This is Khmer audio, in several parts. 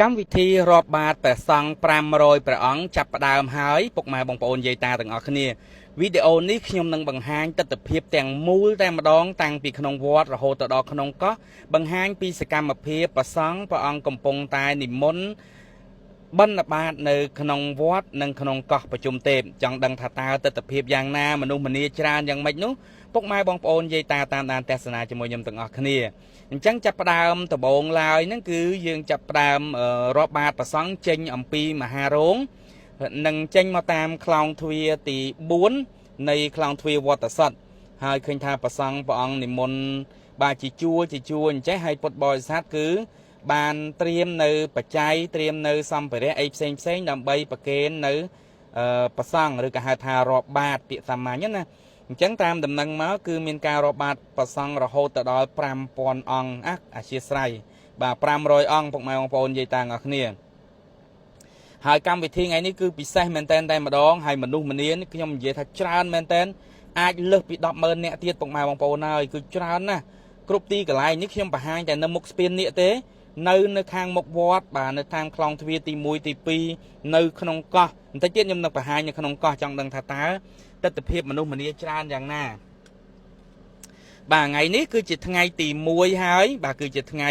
កម្មវិធីរាប់បាតព្រះសង្ឃ500ព្រះអង្គចាប់ផ្ដើមហើយពុកម៉ែបងប្អូនយាយតាទាំងអស់គ្នាវីដេអូនេះខ្ញុំនឹងបង្ហាញទស្សនវិជ្ជាទាំងមូលតែម្ដងតាំងពីក្នុងវត្តរហូតដល់ក្នុងកោះបង្ហាញពីសកម្មភាពព្រះសង្ឃព្រះអង្គកំពុងតែនិមន្តបណ្ឌបាតនៅក្នុងវត្តនិងក្នុងកោះប្រជុំទេពចង់ដឹងថាតើទស្សនវិជ្ជាយ៉ាងណាមនុស្សម្នាច្រើនយ៉ាងម៉េចនោះពុកម៉ែបងប្អូនយាយតាតាមដានទស្សនាជាមួយខ្ញុំទាំងអស់គ្នាអញ្ចឹងចាប់ផ្ដើមដំបូងឡើយហ្នឹងគឺយើងចាប់ផ្ដើមរាប់បាតប្រសង់ចេញអំពីមហារោងនិងចេញមកតាមខ្លោងទ្វារទី4នៃខ្លោងទ្វារវត្តសតហើយឃើញថាប្រសង់ព្រះអង្គនិមន្តបាទជាជួរអញ្ចេះហើយពុទ្ធបរិស័ទគឺបានត្រៀមនៅបច្ច័យត្រៀមនៅសម្ភារៈអីផ្សេងដើម្បីប្រគេននៅប្រសង់ឬក៏ហៅថារាប់បាតពាក្យសាមញ្ញណាអញ្ចឹងតាមដំណឹងមកគឺមានការរាប់បាតប្រសង់រហូតដល់5000អង្គអធិស្ឋានបាទ500អង្គពុកម៉ែបងប្អូនយាយតាទាំងអស់គ្នាហើយកម្មវិធីថ្ងៃនេះគឺពិសេសមែនតែម្ដងហើយមនុស្សម្នាខ្ញុំនិយាយថាច្រើនមែនតែអាចលើសពី100000នាក់ទៀតពុកម៉ែបងប្អូនហើយគឺច្រើនណាស់គ្រប់ទីកន្លែងនេះខ្ញុំបង្ហាញតែនៅមុខស្ពាននេះទេនៅខាងមុខវត្តបាទនៅតាមខ្លោងទ្វារទី1ទី2នៅក្នុងកោះបន្តិចទៀតខ្ញុំនឹងបង្ហាញនៅក្នុងកោះចង់ដឹងថាតើទស្សនវិជ្ជាមនុស្សម្នាច្រើនយ៉ាងណាបាទថ្ងៃនេះគឺជាថ្ងៃទី1ហើយបាទគឺជាថ្ងៃ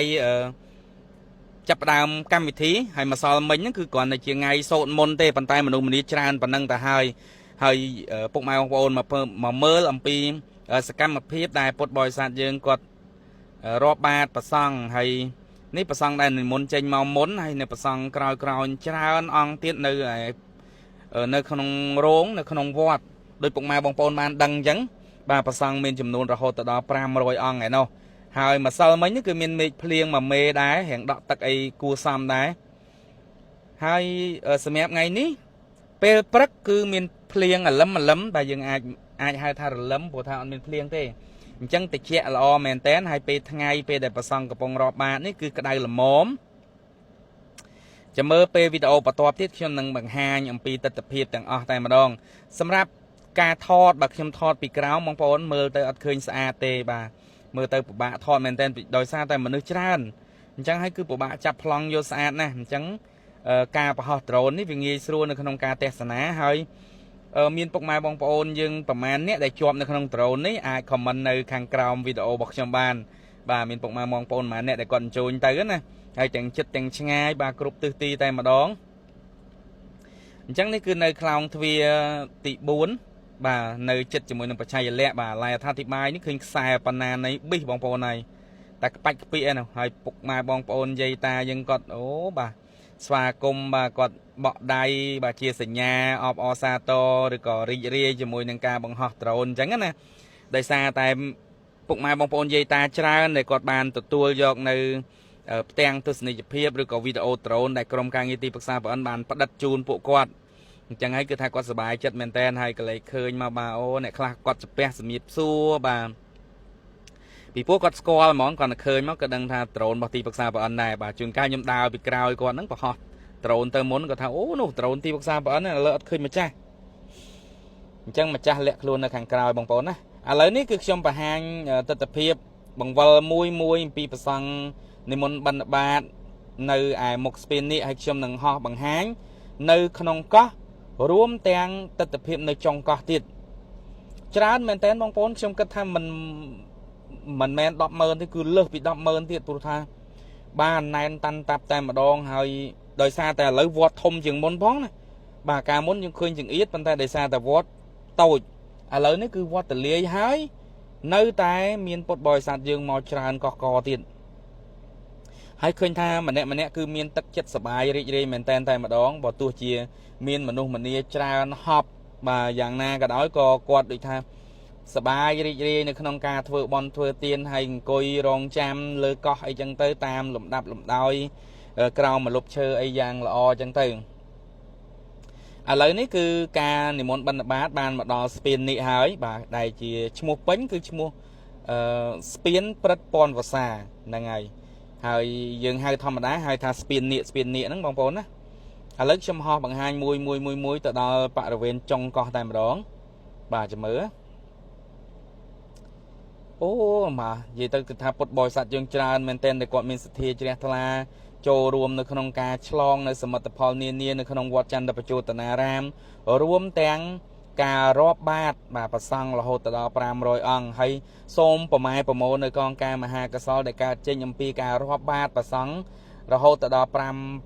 ចាប់ផ្ដើមកម្មវិធីហើយម្សិលមិញហ្នឹងគឺគ្រាន់តែជាថ្ងៃសូត្រមន្តទេប៉ុន្តែមនុស្សម្នាច្រើនប៉ុណ្ណឹងទៅហើយពុកម៉ែបងប្អូនមកមើលអំពីសកម្មភាពដែលពុទ្ធបរិស័ទយើងគាត់រាប់បាតប្រសង់ហើយនេះប្រសង់ដែលនិមន្តចេញមកមុនហើយនៅប្រសង់ក្រោយច្រើនអង្គទៀតនៅក្នុងរោងនៅក្នុងវត្តដោយពុកម៉ែបងប្អូនបានដឹងអញ្ចឹងបាទប្រសង់មានចំនួនរហូតដល់500អង្គឯណោះហើយម្សិលមិញគឺមានមេឃភ្លៀងមួយមេដែររៀងដក់ទឹកអីគួរសមដែរហើយសម្រាប់ថ្ងៃនេះពេលព្រឹកគឺមានភ្លៀងអលឹមបាទយើងអាចហៅថារលឹមព្រោះថាអត់មានភ្លៀងទេអញ្ចឹងតិចល្អមែនតែនហើយពេលថ្ងៃពេលដែលប្រសង់កំពុងរាប់បាតនេះគឺក្តៅល្មមចាំមើលពេលវីដេអូបន្ទាប់ទៀតខ្ញុំនឹងបង្ហាញអំពីទស្សនវិជ្ជាទាំងអស់តែម្ដងសម្រាប់ការថតបើខ្ញុំថតពីក្រោមបងប្អូនមើលទៅអត់ឃើញស្អាតទេបាទមើលទៅពិបាកថតមែនតែនដោយសារតែមនុស្សច្រើនអញ្ចឹងហើយគឺពិបាកចាប់ប្លង់យកស្អាតណាស់អញ្ចឹងការបង្ហោះដ្រូននេះវាងាយស្រួលនៅក្នុងការទស្សនាហើយមានពុកម៉ែបងប្អូនយើងប្រមាណអ្នកដែលជាប់នៅក្នុងដ្រូននេះអាចខមមិននៅខាងក្រោមវីដេអូរបស់ខ្ញុំបានបាទមានពុកម៉ែបងប្អូនប្រមាណអ្នកដែលគាត់អញ្ជើញទៅណាហើយទាំងចិត្តទាំងឆ្ងាយបាទគ្រប់ទិសទីតែម្ដងអញ្ចឹងនេះគឺនៅខ្លោងទ្វារទី4បាទនៅចិត្តជាមួយនឹងបច្ចេកលក្ខបាទឡាយអត្ថាធិប្បាយនេះឃើញខ្សែបណ្ណានៃប៊ីសបងប្អូនហើយតែក្បាច់ក្ពីឯនោះហើយពុកម៉ែបងប្អូនយាយតាយើងគាត់អូបាទស្វាគមន៍បាទគាត់បក់ដៃបាទជាសញ្ញាអបអរសាទរឬក៏រីករាយជាមួយនឹងការបង្ហោះដ្រូនអញ្ចឹងណាដោយសារតែពុកម៉ែបងប្អូនយាយតាច្រើនដែលគាត់បានទទួលយកនៅផ្ទាំងទស្សនីយភាពឬក៏វីដេអូដ្រូនដែលក្រុមការងារទីប្រឹក្សាប្រអិនបានផ្តិតជូនពួកគាត់អញ្ចឹងហើយគឺថាគាត់សប្បាយចិត្តមែនតើហើយកលេចឃើញមកបាទអូអ្នកខ្លះគាត់ច្ពះសម្ៀបសួរបាទពីព្រោះគាត់ស្គាល់ហ្មងគាត់ទៅឃើញមកក៏ដឹងថាដ្រូនរបស់ទីប្រឹក្សាប្រអិនដែរបាទជួនកាលខ្ញុំដើរពីក្រោយគាត់ហ្នឹងប្រហោះដ្រូនទៅមុនគាត់ថាអូនោះដ្រូនទីប្រឹក្សាប្រអិនឥឡូវអត់ឃើញម្ចាស់អញ្ចឹងម្ចាស់លាក់ខ្លួននៅខាងក្រោយបងប្អូនណាឥឡូវនេះគឺខ្ញុំបង្ហាញទស្សនវិជ្ជាបង្វិលមួយអំពីប្រសង់និមន្តបណ្ឌបាតនៅឯមុខស្ពាននេះហើយខ្ញុំនឹងហោះបង្ហាញនៅក្នុងកោះរួមទាំងទស្សនវិជ្ជានៅចុងកោះទៀតច្រើនមែនតើបងប្អូនខ្ញុំគិតថាមិនមែន100000ទេគឺលើសពី100000ទៀតព្រោះថាបានណែនតាន់តាប់តែម្ដងហើយដោយសារតែឥឡូវវត្តធំជាងមុនផងណាបាទកាលមុនយើងឃើញចង្អៀតប៉ុន្តែដោយសារតែវត្តតូចឥឡូវនេះគឺវត្តទលាយហើយនៅតែមានពុទ្ធបរិស័ទយើងមកច្រើនកកទៀតហើយឃើញថាម្នាក់គឺមានទឹកចិត្តសប្បាយរីករាយមែនតែម្ដងបើទោះជាមានមនុស្សម្នាច្រើនហប់បាទយ៉ាងណាក៏ដោយក៏គាត់ដូចថាសប្បាយរីករាយនៅក្នុងការធ្វើបន់ធ្វើទានហើយអង្គុយរងចាំលើកោះអីចឹងទៅតាមលំដាប់លំដោយក្រោមម្លប់ឈើអីយ៉ាងល្អចឹងទៅឥឡូវនេះគឺការនិមន្តបណ្ឌបាតបានមកដល់ស្ពាននេះហើយបាទដែលជាឈ្មោះពេញគឺឈ្មោះស្ពានព្រឹទ្ធពន្ធវសាហ្នឹងហើយយើងហៅធម្មតាហៅថាស្ពាននេះហ្នឹងបងប្អូនណាឥឡូវខ្ញុំហោះបង្ហាញមួយទៅដល់បរិវេណចុងកោះតែម្ដងបាទចាំមើលអូមកនិយាយទៅគឺថាពុទ្ធបរិស័ទយើងច្រើនមែនទែនដែលគាត់មានសទ្ធាជ្រះថ្លាច ចូលរួមនៅក្នុងការឆ្លងនៅសមិទ្ធផលនានានៅក្នុងវត្តចន្ទបជោតនារាមរួមទាំងការរាប់បាតបាទប្រសង់រហូតដល់500អង្គហើយសូមប្រម៉ែប្រមូលនៅកងការមហាកុសលដែលកើតចេញអំពីការរាប់បាតប្រសង់រហូតដល់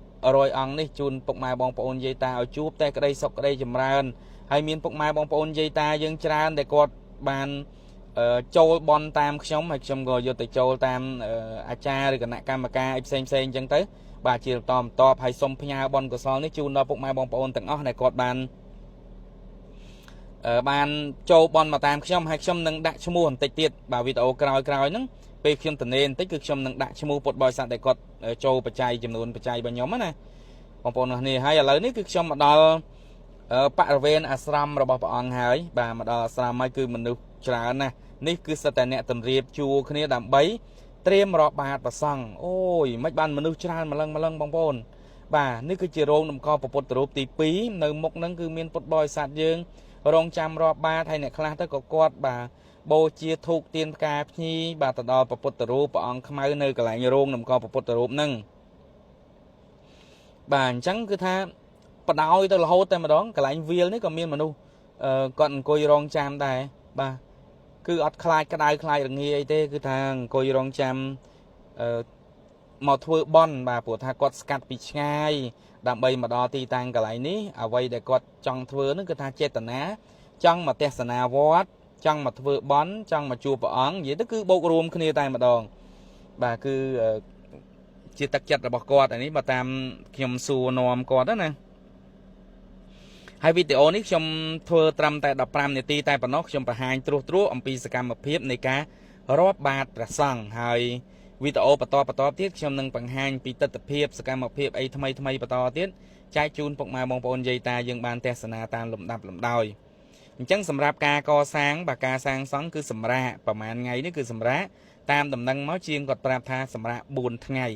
500អង្គនេះជូនពុកម៉ែបងប្អូនយាយតាឲ្យជួបតែក្តីសុខក្តីចម្រើនហើយមានពុកម៉ែបងប្អូនយាយតាយើងច្រើនដែលគាត់បានចូលបន់តាមខ្ញុំហើយខ្ញុំក៏យកទៅចូលតាមអាចារ្យឬគណៈកម្មការអីផ្សេងអញ្ចឹងទៅបាទជាបន្តហើយសូមផ្ញើបន់កុសលនេះជូនដល់ពុកម៉ែបងប្អូនទាំងអស់ដែលគាត់បានចូលបន់មកតាមខ្ញុំហើយខ្ញុំនឹងដាក់ឈ្មោះបន្តិចទៀតបាទវីដេអូក្រោយហ្នឹងពេលខ្ញុំទនេបន្តិចគឺខ្ញុំនឹងដាក់ឈ្មោះពុទ្ធបរិស័ទដែលគាត់ចូលបច្ច័យចំនួនបច្ច័យរបស់ខ្ញុំណាបងប្អូនទាំងគ្នាហើយឥឡូវនេះគឺខ្ញុំមកដល់បរិវេណអាស្រមរបស់ព្រះអង្គហើយបាទមកដល់អាស្រមហើយគឺមនុស្សច្រើនណាស់នេះគឺសិតតែអ្នកតម្រៀបជួរគ្នាដើម្បីត្រៀមរាប់បាតប្រសង់អូយមិនបានមនុស្សច្រើនម្លឹងបងប្អូនបាទនេះគឺជារោងតម្កល់ពុទ្ធរូបទី2នៅមុខហ្នឹងគឺមានពុទ្ធបរិស័ទយើងរងចាំរាប់បាតហើយអ្នកខ្លះទៅក៏គាត់បាទបូជាធូបទៀនផ្កាភ្ញីបាទទៅដល់ពុទ្ធរូបព្រះអង្គខ្មៅនៅកន្លែងរោងតម្កល់ពុទ្ធរូបហ្នឹងបាទអញ្ចឹងគឺថាបដោយទៅរហូតតែម្ដងកន្លែងវាលនេះក៏មានមនុស្សគាត់អង្គុយរងចាំដែរបាទគឺអត់ខ្លាចក្តៅខ្លាចរងាអីទេគឺថាអង្គុយរងចាំមកធ្វើបន់បាទព្រោះថាគាត់ស្កាត់ពីឆ្ងាយដើម្បីមកដល់ទីតាំងកន្លែងនេះអ្វីដែលគាត់ចង់ធ្វើនឹងគឺថាចេតនាចង់មកទេសនាវត្តចង់មកធ្វើបន់ចង់មកជួបព្រះអង្គនិយាយទៅគឺបូករួមគ្នាតែម្ដងបាទគឺជាទឹកចិត្តរបស់គាត់អានេះបើតាមខ្ញុំសួរនាំគាត់ណាហើយវីដេអូនេះខ្ញុំធ្វើត្រឹមតែ15នាទីតែប៉ុណ្ណោះខ្ញុំបង្ហាញត្រួសអំពីសកម្មភាពនៃការរាប់បាតព្រះសង្ឃហើយវីដេអូបន្តទៀតខ្ញុំនឹងបង្ហាញពីទស្សនវិជ្ជាសកម្មភាពអីថ្មីបន្តទៀតចែកជូនពុកម៉ែបងប្អូនយាយតាយើងបានទស្សនាតាមលំដាប់លំដោយអញ្ចឹងសម្រាប់ការកសាងបាទការសាងសង់គឺសម្រាប់ប្រហែលថ្ងៃនេះគឺសម្រាប់តាមដំណឹងមកជាងគាត់ប្រាប់ថាសម្រាប់4ថ្ងៃ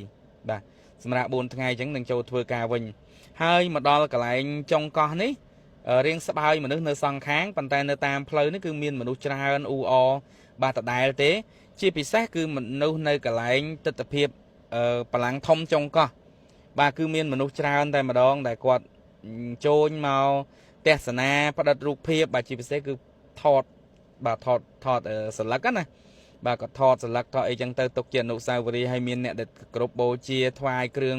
បាទសម្រាប់4ថ្ងៃអញ្ចឹងនឹងចូលធ្វើការវិញហើយមកដល់កន្លែងចុងកោះនេះរៀងស្បើយមនុស្សនៅសងខាងប៉ុន្តែនៅតាមផ្លូវនេះគឺមានមនុស្សច្រើនអ៊ូអបាទដដែលទេជាពិសេសគឺមនុស្សនៅកន្លែងទស្សនវិជ្ជាបលាំងធំចុងកោះបាទគឺមានមនុស្សច្រើនតែម្ដងដែលគាត់ចូលមកទេសនាផ្ដិតរូបភាពបាទជាពិសេសគឺថតសន្លឹកណាបាទគាត់ថតសន្លឹកថតអីចឹងទៅទុកជាអនុស្សាវរីយ៍ហើយមានអ្នកដែលគ្រប់បូជាថ្វាយគ្រឿង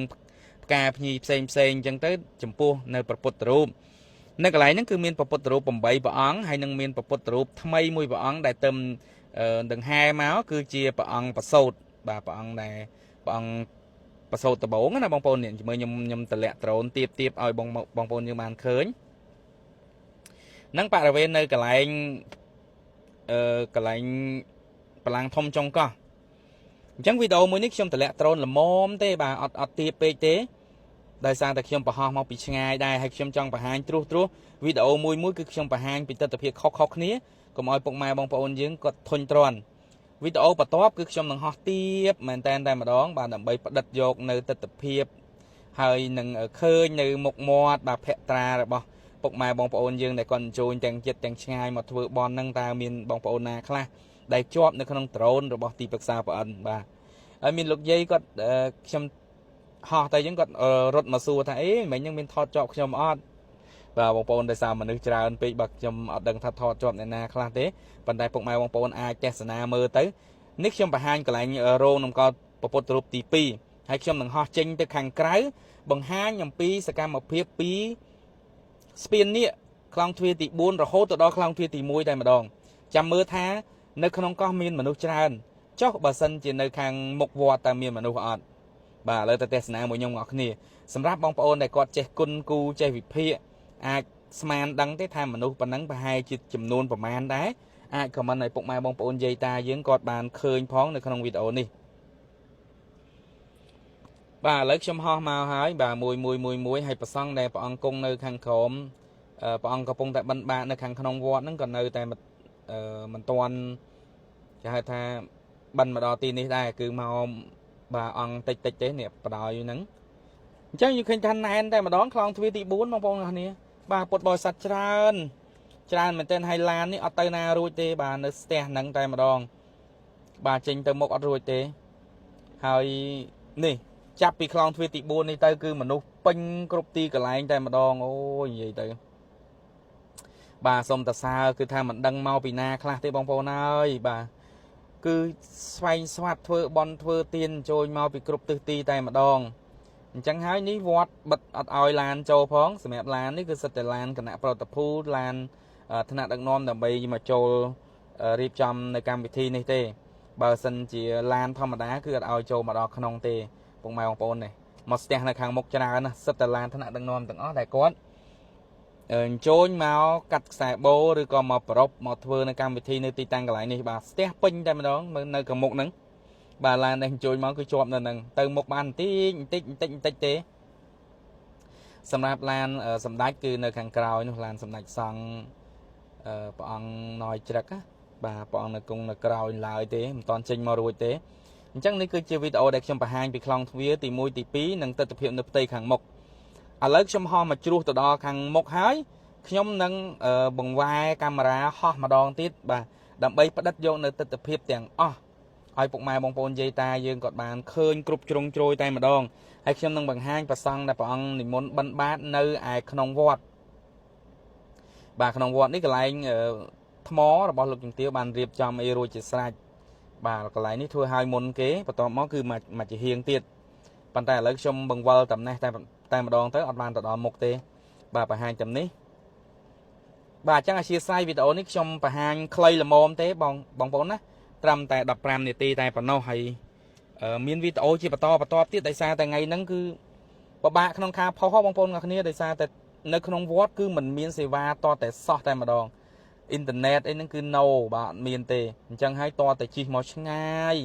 ផ្កាភ្ញីផ្សេងអញ្ចឹងទៅចំពោះនៅព្រះពុទ្ធរូបនៅកន្លែងហ្នឹងគឺមានព្រះពុទ្ធរូប8ព្រះអង្គហើយនឹងមានព្រះពុទ្ធរូបថ្មីមួយព្រះអង្គដែលទៅដង្ហែមកគឺជាព្រះអង្គប្រសូតបាទព្រះអង្គប្រសូតដំបងណាបងប្អូននេះជាមួយខ្ញុំតម្លាក់ដ្រូនទៀបឲ្យបងប្អូនយើងបានឃើញនឹងបរិវេណនៅកន្លែងបលាំងធំចុងកោះអញ្ចឹងវីដេអូមួយនេះខ្ញុំតម្លាក់ដ្រូនល្មមទេបាទអត់ទៀបពេកទេដោយសារតែខ្ញុំបង្ហោះមកពីឆ្ងាយដែរហើយខ្ញុំចង់បង្ហាញត្រួសវីដេអូមួយគឺខ្ញុំបង្ហាញពីទស្សនវិជ្ជាខុសគ្នាកុំឲ្យពុកម៉ែបងប្អូនយើងគាត់ធុញទ្រាន់វីដេអូបន្ទាប់គឺខ្ញុំនឹងហោះទៀបមែនតែម្ដងបាទដើម្បីផ្ដិតយកនៅទស្សនវិជ្ជាហើយនឹងឃើញនៅមុខមាត់បាទភក្ត្រារបស់ពុកម៉ែបងប្អូនយើងដែលគាត់អញ្ជើញទាំងចិត្តទាំងឆ្ងាយមកធ្វើបន់ហ្នឹងតើមានបងប្អូនណាខ្លះដែលជាប់នៅក្នុងដ្រូនរបស់ទីប្រឹក្សាប្រអិនបាទហើយមានលោកយាយគាត់ខ្ញុំហោះតែអញ្ចឹងគាត់រត់មកសួរថាអេមិញហ្នឹងមានថតជាប់ខ្ញុំអត់បាទបងប្អូនដោយសារមនុស្សច្រើនពេកបាទខ្ញុំអត់ដឹងថាថតជាប់អ្នកណាខ្លះទេប៉ុន្តែពុកម៉ែបងប្អូនអាចទេសនាមើលទៅនេះខ្ញុំបង្ហាញកន្លែងរោងតម្កល់ព្រះពុទ្ធរូបទី2ហើយខ្ញុំនឹងហោះចេញទៅខាងក្រៅបង្ហាញអំពីសកម្មភាពពីស្ពាននេះខ្លងទ្វារទី4រហូតទៅដល់ខ្លងទ្វារទី1តែម្ដងចាំមើលថានៅក្នុងកោះមានមនុស្សច្រើនចុះបើសិនជានៅខាងមុខវត្តតើមានមនុស្សអត់បាទឥឡូវទៅទស្សនាមួយខ្ញុំបងប្អូនគ្នាសម្រាប់បងប្អូនដែលគាត់ចេះគុណគូចេះវិភាគអាចស្មានដឹងទេថាមនុស្សប៉ុណ្ណឹងប្រហែលជាចំនួនប្រមាណដែរអាចខមមិនឲ្យពុកម៉ែបងប្អូនយាយតាយើងគាត់បានឃើញផងនៅក្នុងវីដេអូនេះបាទឥឡូវខ្ញុំហោះមកហើយបាទមួយហើយប្រសង់ដែលព្រះអង្គគង់នៅខាងក្រោមព្រះអង្គកំពុងតែបិណ្ឌបាតនៅខាងក្នុងវត្តហ្នឹងក៏នៅតែមិនទាន់គេហៅថាបិណ្ឌមកដល់ទីនេះដែរគឺមកបាទអង្គតិចទេនេះបដ ாய் ហ្នឹងអញ្ចឹងយើងឃើញថាណែនតែម្ដងខ្លងទ្វារទី4បងប្អូនអរគ្នាបាទពុទ្ធបរិស័ទច្រើនមែនទែនហើយឡាននេះអត់ទៅណារួចទេបាទនៅស្ទះហ្នឹងតែម្ដងបាទចេញទៅមុខអត់រួចទេហើយនេះ ចាប់ពីខ្លងទ្វារទី4នេះទៅគឺមនុស្សពេញគ្រប់ទីកន្លែងតែម្ដងអូយនិយាយទៅបាទសូមតសើគឺថាមិនដឹងមកពីណាខ្លះទេបងប្អូនអើយបាទគឺស្វែងស្វាត់ធ្វើបន់ធ្វើទៀនចូលមកពីគ្រប់ទិសទីតែម្ដងអញ្ចឹងហើយនេះវត្តបិទអត់ឲ្យឡានចូលផងសម្រាប់ឡាននេះគឺសិតតែឡានគណៈប្រតិភូឡានថ្នាក់ដឹកនាំដើម្បីមកចូលរៀបចំនៅកម្មវិធីនេះទេបើសិនជាឡានធម្មតាគឺអត់ឲ្យចូលមកដល់ក្នុងទេពុកម៉ែបងប្អូននេះមកស្ទះនៅខាងមុខច្រើនណាសិតតែឡានថ្នាក់ដឹកនាំទាំងអស់តែគាត់អញ្ជើញមកកាត់ខ្សែបូឬក៏មកប្រពមកធ្វើនៅកម្មវិធីនៅទីតាំងកន្លែងនេះបាទស្ទះពេញតែម្ដងនៅខាងមុខហ្នឹងបាទឡាននេះអញ្ជើញមកគឺជាប់នៅហ្នឹងទៅមុខបានបន្តិចទេសម្រាប់ឡានសម្ដេចគឺនៅខាងក្រោយនោះឡានសម្ដេចសង្ឃព្រះអង្គណយជ្រឹកបាទព្រះអង្គនៅគង់នៅក្រោយឡើយទេមិនតាន់ចេញមករួចទេអញ្ចឹងនេះគឺជាវីដេអូដែលខ្ញុំបង្ហាញពីខ្លងទ្វារទី1ទី2និងទិដ្ឋភាពនៅផ្ទៃខាងមុខឥឡូវខ្ញុំហោះមកជ្រោះទៅដល់ខាងមុខហើយខ្ញុំនឹងបង្វែរកាមេរ៉ាហោះម្ដងទៀតបាទដើម្បីផ្ដិតយកនៅទិដ្ឋភាពទាំងអស់ឲ្យពុកម៉ែបងប្អូនយាយតាយើងក៏បានឃើញគ្រប់ជ្រុងជ្រោយតែម្ដងហើយខ្ញុំនឹងបង្ហាញព្រះសង្ឃដែលព្រះអង្គនិមន្តបិណ្ឌបាតនៅឯក្នុងវត្តបាទក្នុងវត្តនេះកន្លែងថ្មរបស់លោកជំទាវបានរៀបចំអីរួចជាស្រេចបាទកន្លែងនេះធ្វើឲ្យមុនគេបន្ទាប់មកគឺមកជាហៀងទៀតប៉ុន្តែឥឡូវខ្ញុំបង្វិលតំណេះតែម្ដងទៅអត់បានទៅដល់មុខទេបាទបង្ហាញតំនេះបាទអញ្ចឹងអធិស្ឋានវីដេអូនេះខ្ញុំបង្ហាញខ្លីល្មមទេបងប្អូនណាត្រឹមតែ15នាទីតែប៉ុណ្ណោះហើយមានវីដេអូជាបន្តទៀតដោយសារតែថ្ងៃហ្នឹងគឺពិបាកក្នុងការផុសបងប្អូនទាំងគ្នាដោយសារតែនៅក្នុងវត្តគឺមិនមានសេវាតតែសោះតែម្ដងអ៊ីនធឺណិតអីហ្នឹងគឺ no បាទអត់មានទេអញ្ចឹងហើយតតែជិះមកឆ្ងាយ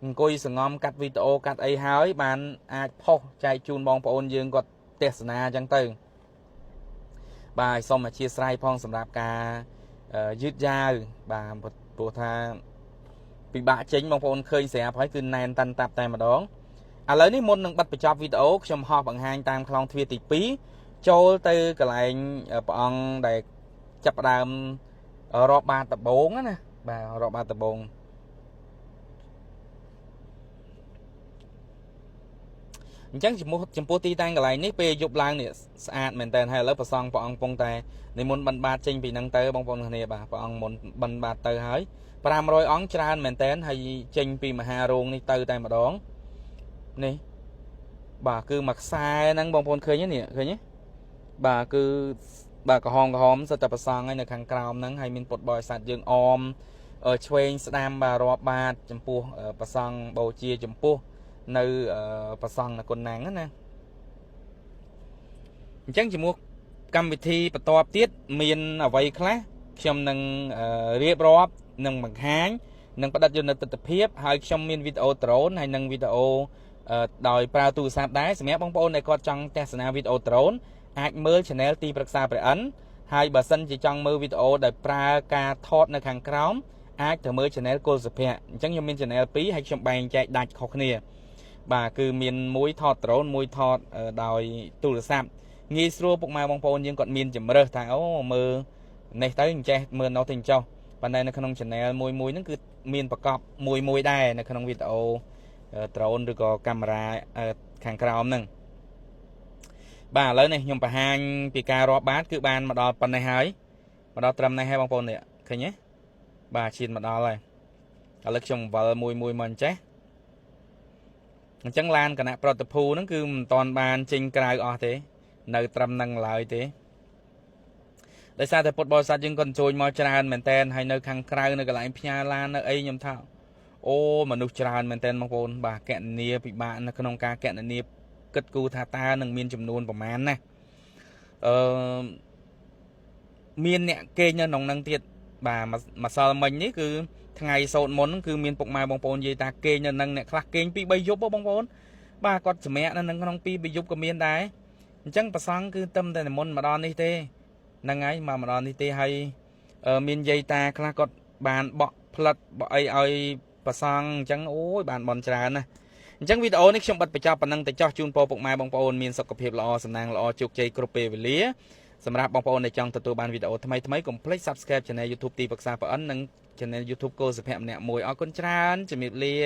អង្គុយសងំកាត់វីដេអូកាត់អីហើយបានអាចផុសចែកជូនបងប្អូនយើងគាត់ទស្សនាអញ្ចឹងទៅបាទសូមអធិស្ឋានផងសម្រាប់ការយឺតយ៉ាវបាទព្រោះថាពិបាកចេញបងប្អូនឃើញស្រាប់ហើយគឺណែនតាន់តាប់តែម្ដងឥឡូវនេះមុននឹងបិទបញ្ចប់វីដេអូខ្ញុំហោះបង្ហាញតាមខ្លងទ្វារទី2ចូលទៅកន្លែងព្រះអង្គដែលចាប់ផ្ដើមរាប់បាតដំបងណាបាទរាប់បាតដំបងអញ្ចឹងចំពោះទីតាំងកន្លែងនេះពេលយប់ឡើងនេះស្អាតមែនតើហើយឥឡូវព្រះសង្ឃព្រះអង្គកំពុងតែនិមន្តបិណ្ឌបាតចេញពីហ្នឹងទៅបងប្អូនគ្នាបាទព្រះអង្គមុនបិណ្ឌបាតទៅហើយ500អង្គច្រើនមែនតើហើយចេញពីមហារោងនេះទៅតែម្ដងនេះបាទគឺមួយខ្សែហ្នឹងបងប្អូនឃើញទេឃើញទេបាទគឺបាទក្រហមសិតតែប្រសង់ហើយនៅខាងក្រោមហ្នឹងហើយមានពុទ្ធបរិស័ទយើងអមឆ្វេងស្ដាំបាទរាប់បាតចំពោះប្រសង់បូជាចំពោះនៅប្រសង់នគរណាំងណាអញ្ចឹងជាមួយកម្មវិធីបន្ទាប់ទៀតមានអ្វីខ្លះខ្ញុំនឹងរៀបរាប់នឹងបង្ហាញនឹងផ្ដិតយកនៅទិដ្ឋភាពហើយខ្ញុំមានវីដេអូដ្រូនហើយនឹងវីដេអូដោយប្រើទូរស័ព្ទដែរសម្រាប់បងប្អូនដែលគាត់ចង់ទស្សនាវីដេអូដ្រូនអាចមើល channel ទីប្រឹក្សាព្រះអិនហើយបើសិនជាចង់មើលវីដេអូដែលប្រើការថតនៅខាងក្រោមអាចទៅមើល channel គុលសុភ័ក្រអញ្ចឹងខ្ញុំមាន channel 2ហើយខ្ញុំបែងចែកដាច់ខុសគ្នាបាទគឺមានមួយថតដ្រូនមួយថតដោយទូរស័ព្ទងាយស្រួលពុកម៉ែបងប្អូនយើងគាត់មានជំរើសថាអូមើលនេះទៅអញ្ចេះមើលនោះទៅអញ្ចោះប៉ុន្តែនៅក្នុង channel មួយហ្នឹងគឺមានប្រកបមួយដែរនៅក្នុងវីដេអូដ្រូនឬក៏កាមេរ៉ាខាងក្រោមហ្នឹងបាទឥឡូវនេះខ្ញុំបង្ហាញពីការរាប់បាតគឺបានមកដល់ប៉ុណ្ណេះហើយមកដល់ត្រឹមនេះហើយបងប្អូននេះឃើញទេបាទឈានមកដល់ហើយឥឡូវខ្ញុំវល់មួយមកអញ្ចេះអញ្ចឹងឡានគណៈប្រតិភូហ្នឹងគឺមិនតាន់បានចេញក្រៅអស់ទេនៅត្រឹមហ្នឹងឡើយទេដោយសារតែពុទ្ធបរិស័ទយើងគាត់ចូលមកច្រើនមែនតើហើយនៅខាងក្រៅនៅកន្លែងផ្ញើឡាននៅអីខ្ញុំថាអូមនុស្សច្រើនមែនតើបងប្អូនបាទកណនីពិបាកនៅក្នុងការកណនីគិតគូរថាតើនឹងមានចំនួនប្រមាណណាមានអ្នកគេងនៅក្នុងហ្នឹងទៀតបាទម្សិលមិញនេះគឺថ្ងៃសូត្រមុនគឺមានពុកម៉ែបងប្អូននិយាយថាគេងនៅហ្នឹងអ្នកខ្លះគេង2 3យប់បងប្អូនបាទគាត់សម្រាកនៅហ្នឹងក្នុង2 3យប់ក៏មានដែរអញ្ចឹងប្រសង់គឺទឹមតែនិមន្តម្ដងនេះទេហ្នឹងហើយមកម្ដងនេះទេហើយមានយាយតាខ្លះគាត់បានបក់ផ្លិតបក់អីឲ្យប្រសង់អញ្ចឹងអូយបានបន់ច្រើនណាអញ្ចឹងវីដេអូនេះខ្ញុំបិទបញ្ចប់ប៉ុណ្ណឹងទៅចោះជូនពរពុកម៉ែបងប្អូនមានសុខភាពល្អសំណាងល្អជោគជ័យគ្រប់ពេលវេលាសម្រាប់បងប្អូនដែលចង់ទទួលបានវីដេអូថ្មីកុំភ្លេច Subscribe Channel YouTube ទីប្រឹក្សាប្រអិននិង Channel YouTube គោសុភ័ក្រម្នាក់មួយអរគុណច្រើនជំរាបលា